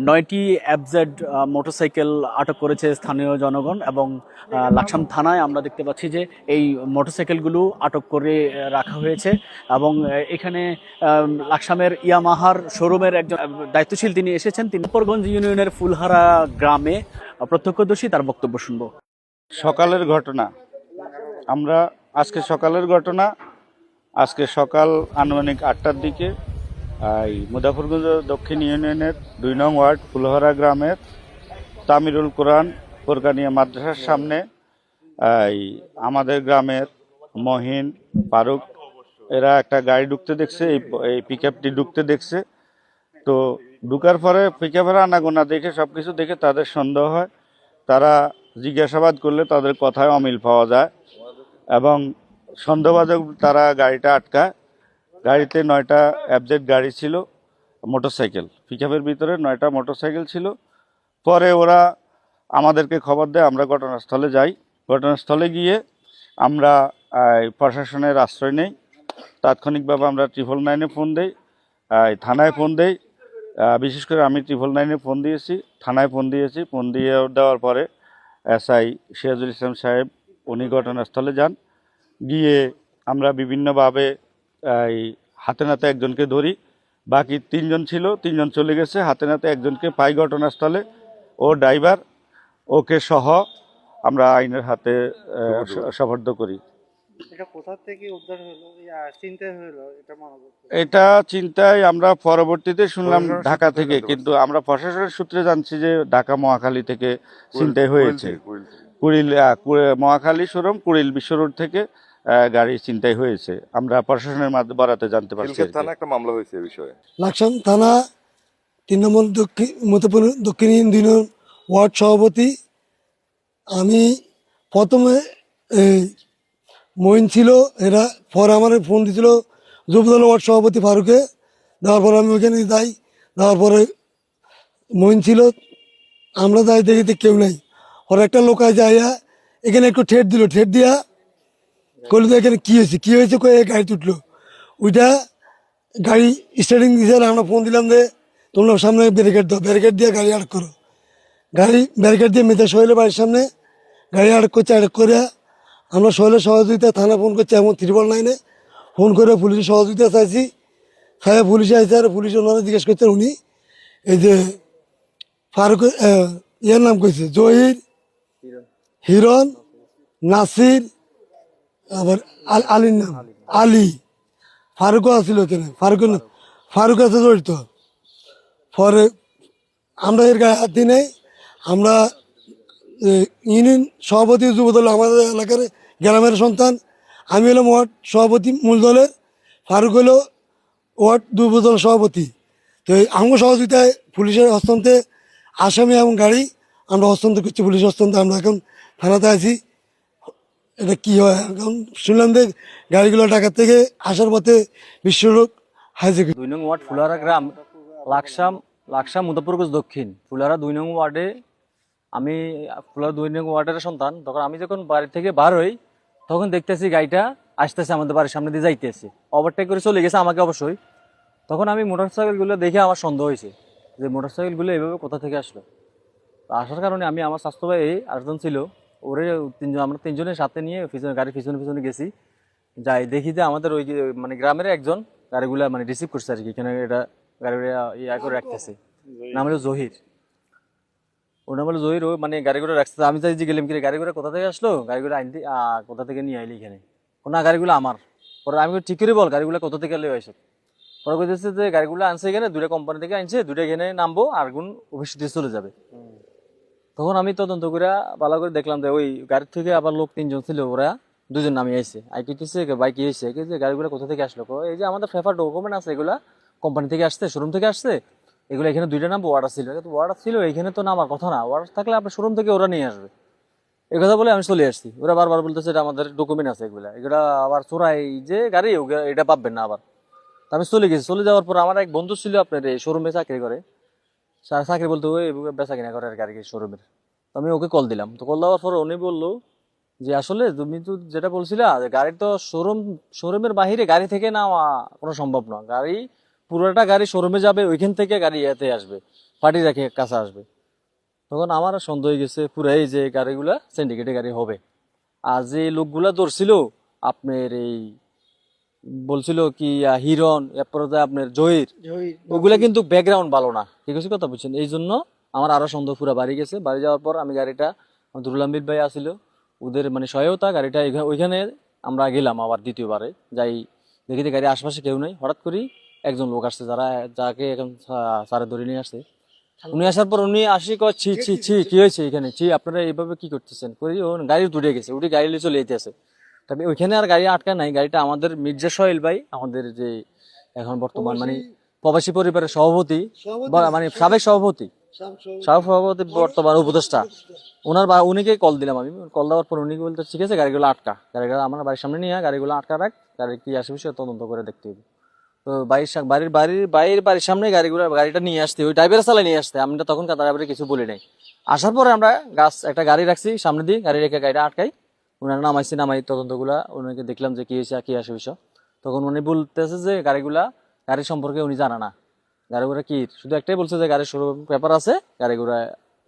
9টি FZ motorcycle আটক করেছে স্থানীয় জনগণ এবং লাকসাম থানায় আমরা দেখতে পাচ্ছি যে এই মোটরসাইকেলগুলো আটক করে রাখা হয়েছে এবং এখানে লাকসামের ইয়ামাহার শোরুমের একজন দায়িত্বশীল তিনি এসেছেন। তিনি উপরগঞ্জ ইউনিয়নের ফুলহারা গ্রামে প্রত্যক্ষদর্শী, তার বক্তব্য শুনবো। সকালের ঘটনা, আমরা আজকে সকাল আনুমানিক 8টার দিকে এই মুজাফরগঞ্জ দক্ষিণ ইউনিয়নের 2 নং ওয়ার্ড ফুলহরা গ্রামের তামিরুল কোরআন ফোরকানিয়া মাদ্রাসার সামনে এই আমাদের গ্রামের মহিন, ফারুক এরা একটা গাড়ি ঢুকতে দেখছে, এই পিকআপটি ঢুকতে দেখছে। তো ঢুকার পরে পিকআপের আনাগোনা দেখে সবকিছু দেখে তাদের সন্দেহ হয়। তারা জিজ্ঞাসাবাদ করলে তাদের কথায় অমিল পাওয়া যায় এবং সন্দেহভাজন তারা গাড়িটা আটকায়। গাড়িতে 9টা এফজেড গাড়ি ছিল, মোটরসাইকেল, পিকআপের ভিতরে 9টা মোটরসাইকেল ছিল। পরে ওরা আমাদেরকে খবর দেয়, আমরা ঘটনাস্থলে যাই। ঘটনাস্থলে গিয়ে আমরা প্রশাসনের আশ্রয় নেই। তাৎক্ষণিকভাবে আমরা 999-এ ফোন দেই, থানায় ফোন দেই। বিশেষ করে আমি 999-এ ফোন দিয়েছি, থানায় ফোন দিয়েছি। ফোন দিয়ে দেওয়ার পরে এসআই সিরাজুল ইসলাম সাহেব উনি ঘটনাস্থলে যান। গিয়ে আমরা বিভিন্নভাবে এই হাতে নাতে একজনকে ধরি, বাকি 3জন ছিল, 3জন চলে গেছে। হাতে নাতে একজনকে পাই ঘটনাস্থলে, ও ড্রাইভার, ওকে সহ আমরা আইনের হাতে সোপর্দ করি। এটা কোথা থেকে উদ্ধার হলো, চিন্তায় হলো এটা মনে করতে? এটা চিন্তায় আমরা পরবর্তীতে শুনলাম ঢাকা থেকে, কিন্তু আমরা প্রশাসনের সূত্রে জানছি যে ঢাকা মহাখালী থেকে চিন্তায় হয়েছে। মহাখালী শোরুম কুড়িল বিশ্ব রোড থেকে গাড়ি চিন্তায় হয়েছে। আমরা প্রশাসনের মাধ্যমে বাড়াতে জানতে পারছি। একটা মামলা হয়েছে এই বিষয়ে। লাকসাম থানা 3 নম্বর দক্ষিণ ইউনিয়ন ওয়ার্ড সভাপতি। আমি প্রথমে মইন ছিল, এরা পরে আমার ফোন দিয়েছিল যুবদল ওয়ার্ড সভাপতি ফারুকে। দেওয়ার পরে আমি ওইখানে যাই, দেওয়ার পরে মইন ছিল, আমরা যাই দেখি কেউ নেই। ওরা একটা লোকায় যাইয়া এখানে একটু ঠেট দিল, ঠেট দিয়া করলো তো এখানে কী হয়েছে কয়ে গাড়ি তুটলো। ওইটা গাড়ি স্টার্টিং দিয়েছে, আমরা ফোন দিলাম যে তোমরা সামনে ব্যারিকেড দাও, ব্যারিকেড দিয়ে গাড়ি আটক করো। গাড়ি ব্যারিকেড দিয়ে মেয়েদের সোহেলের বাড়ির সামনে গাড়ি আটক করছে। আটক করে আমরা সোহেলের সহযোগিতা থানা ফোন করছি, এমন 999-এ ফোন করে পুলিশের সহযোগিতা চাইছি। খায় পুলিশে আসছে, আর পুলিশ ওনারা জিজ্ঞেস করছেন উনি এই যে ফারুক ইয়ার নাম কইছে, জহির, হিরণ, নাসির, আবার আলীর নাম আলী, ফারুকও আসছিল এখানে, ফারুক আছে জড়িত। পরে আমরা এর গায়ে হাত দিই নাই। আমরা ইউনিয়ন সভাপতি যুবদল, আমাদের এলাকার গ্রামের সন্তান। আমি হলাম ওয়ার্ড সভাপতি মূল দলের, ফারুক হলো ওয়ার্ড যুবদল সভাপতি। তো এই আঙ্গ সহযোগিতায় পুলিশের হস্তান্তরে আসামি এবং গাড়ি আমরা হস্তান্তর করছি, পুলিশ হস্তান্তর। আমরা এখন থানাতে আছি। এটা কি হয় এখন শুনলাম যে গাড়িগুলো ঢাকা থেকে আসার পথে বিশ্বরোগ হাইজে। 2 নং ওয়ার্ড ফুলহারা গ্রাম, লাকসাম মুজাফরগঞ্জ দক্ষিণ ফুলহারা 2 নং ওয়ার্ডে। আমি ফুলহারা 2 নং ওয়ার্ডের সন্তান। তখন আমি যখন বাড়ি থেকে বার হই, তখন দেখতেছি গাড়িটা আসতেছে, আমাদের বাড়ির সামনে দিয়ে যাইতেছে, ওভারটেক করে চলে গেছে আমাকে অবশ্যই। তখন আমি মোটরসাইকেলগুলো দেখে আমার সন্দেহ হয়েছে যে মোটরসাইকেলগুলো এইভাবে কোথা থেকে আসলো। আসার কারণে আমি আমার স্বাস্থ্য ভাই আরেকজন ছিল, ওরে আমরা 3জনের সাথে নিয়ে গাড়ির পিছনে গেছি। যাই দেখি যে আমাদের ওই মানে গ্রামের একজন গাড়িগুলা মানে রিসিভ করছে আর কি, এখানে এটা গাড়িগুলা ইয়া করে রাখতেছে। নাম হলো জহির, ওর নাম হলো জহির। ও মানে গাড়িগুলো রাখছে। আমি যাই যে গেলাম কি গাড়িগুলো কোথা থেকে আসলো, গাড়িগুলো আনতে কোথা থেকে নিয়ে আইলি এখানে, না গাড়িগুলো আমার। পরে আমি ঠিক করে বল গাড়িগুলো কোথা থেকে এলে এসে। পরে বলতেছে যে গাড়িগুলো আনছে এখানে, 2টা কোম্পানি থেকে আনছে, 2টা এখানে নামবো আর গুণ অফিস দিয়ে চলে যাবে। তখন আমি তদন্ত করে ভালো করে দেখলাম যে ওই গাড়ির থেকে আবার লোক 3জন ছিল, ওরা 2জন নামিয়ে আসছে। আইকিতেছে বাইক এসে যে গাড়িগুলো কোথা থেকে আসলো, এই যে আমাদের ফেফার ডকুমেন্ট আছে, এগুলা কোম্পানি থেকে আসছে, শোরুম থেকে আসছে। এগুলো এখানে 2টা নামবো, অর্ডার ছিল, অর্ডার ছিল এখানে তো নামার কথা না, অর্ডার থাকলে আপনার শোরুম থেকে ওরা নিয়ে আসবে। এই কথা বলে আমি চলে আসছি। ওরা বারবার বলতেছে এটা আমাদের ডকুমেন্ট আছে, এগুলা আবার চোরাই যে গাড়ি, এটা পাবেন না আবার। আমি চলে গেছি। চলে যাওয়ার পর আমার এক বন্ধু ছিল আপনার এই শোরুমে চাকরি করে, চাকরি বলতে ওই বেচা কিনা করে আর গাড়ি শোরুমের। আমি ওকে কল দিলাম। তো কল দেওয়ার পর উনি বললো যে আসলে তুমি তো যেটা বলছিলা গাড়ি তো শোরুমের বাহিরে গাড়ি থেকে নেওয়া কোনো সম্ভব না। গাড়ি পুরোটা গাড়ি শোরুমে যাবে, ওইখান থেকে গাড়ি এতে আসবে। পার্টি রেখে কাছে আসবে। তখন আমার সন্দেহ হয়ে গেছে পুরাই যে গাড়িগুলা সিন্ডিকেটের গাড়ি হবে। আর যে লোকগুলা ধরছিল আপনার এই বলছিল কি হিরন, এরপরে যে আপনার জহির, ওগুলা কিন্তু ব্যাকগ্রাউন্ড ভালো না, ঠিক আছে কথা বুঝছেন। এই জন্য আমার আরো সন্দেহ পুরা বাড়ি গেছে। বাড়ি যাওয়ার পর আমি গাড়িটা, দুরুল আমির ভাই আসছিল, ওদের মানে সহায়তা গাড়িটা ওইখানে আমরা গেলাম আবার দ্বিতীয়বারে যাই, দেখি যে গাড়ির আশেপাশে কেউ নেই। হঠাৎ করে একজন লোক আসছে, যাকে এখন স্যারে ধরে নিয়ে আসছে। উনি আসার পর উনি আসি কয় ছি ছি ছি কি হয়েছে এখানে, ছি আপনারা এইভাবে কি করতেছেন করি। ও গাড়ি উঠে গেছে, উঠে গাড়ি নিয়ে চলে যেতেছে। তবে ওইখানে আর গাড়ি আটকা নাই, গাড়িটা আমাদের মির্জা সোহেল ভাই, আমাদের যে এখন বর্তমান মানে প্রবাসী পরিবারের সভাপতি বা মানে সাবেক সভাপতি বর্তমান উপদেষ্টা, উনিকে কল দিলাম আমি। কল দেওয়ার পর উনি বলতে ঠিক আছে গাড়িগুলো আটকা, গাড়িগুলো আমার বাড়ির সামনে নিয়ে গাড়িগুলো আটকা রাখ, গাড়ি কি আসে বিষয়ে তদন্ত করে দেখতে হবে। তো বাড়ির সামনে গাড়িটা নিয়ে আসতে, ওই ড্রাইভারের চালায় নিয়ে আসতে, আমরা তখন ড্রাইভারে কিছু বলি নাই। আসার পরে আমরা একটা গাড়ি রাখছি সামনে দিয়ে, গাড়ি রেখে গাড়িটা আটকাই, ওনারা নামাই তদন্তগুলা, ওনাকে দেখলাম যে কি হয়েছে কি আসে বিষয়। তখন উনি বলতেছে যে গাড়ি সম্পর্কে উনি জানা না, গাড়িগুলা কি, শুধু একটাই বলছে যে গাড়ির শোরুম পেপার আছে, গাড়িগুলা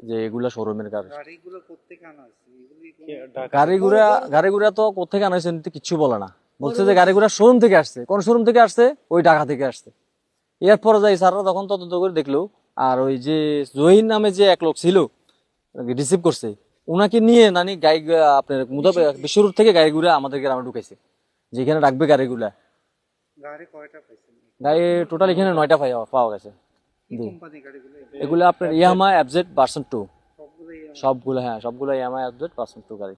যে এগুলা শোরুমের গাড়ি। গাড়িগুলো কোত্থেকে আনা হয়েছে এগুলি গাড়িগুলা তো কোথেকে আনা হয়েছে কিচ্ছু বলে না, বলছে যে গাড়িগুলা শোরুম থেকে আসছে। কোন শোরুম থেকে আসছে? ওই ঢাকা থেকে আসছে। এরপরে যাই স্যাররা তখন তদন্ত করে দেখলো, আর ওই যে জহির নামে যে এক লোক ছিল রিসিভ করছে, ওনাকে নিয়ে গাড়ি আপনার বিশ্ব রোড থেকে গাড়িগুলা আমাদের গ্রামে ঢুকাইছে, যেখানে রাখবে গাড়িগুলা। গাড়ি কয়টা পাইছেন? গাড়ি টোটাল এখানে 9টা পাওয়া গেছে। কি কোম্পানি গাড়িগুলো? এগুলো আপনার ইয়ামাহা FZ ভার্সন 2, সবগুলোই সবগুলো ইয়ামাহা FZ ভার্সন 2 গাড়ি।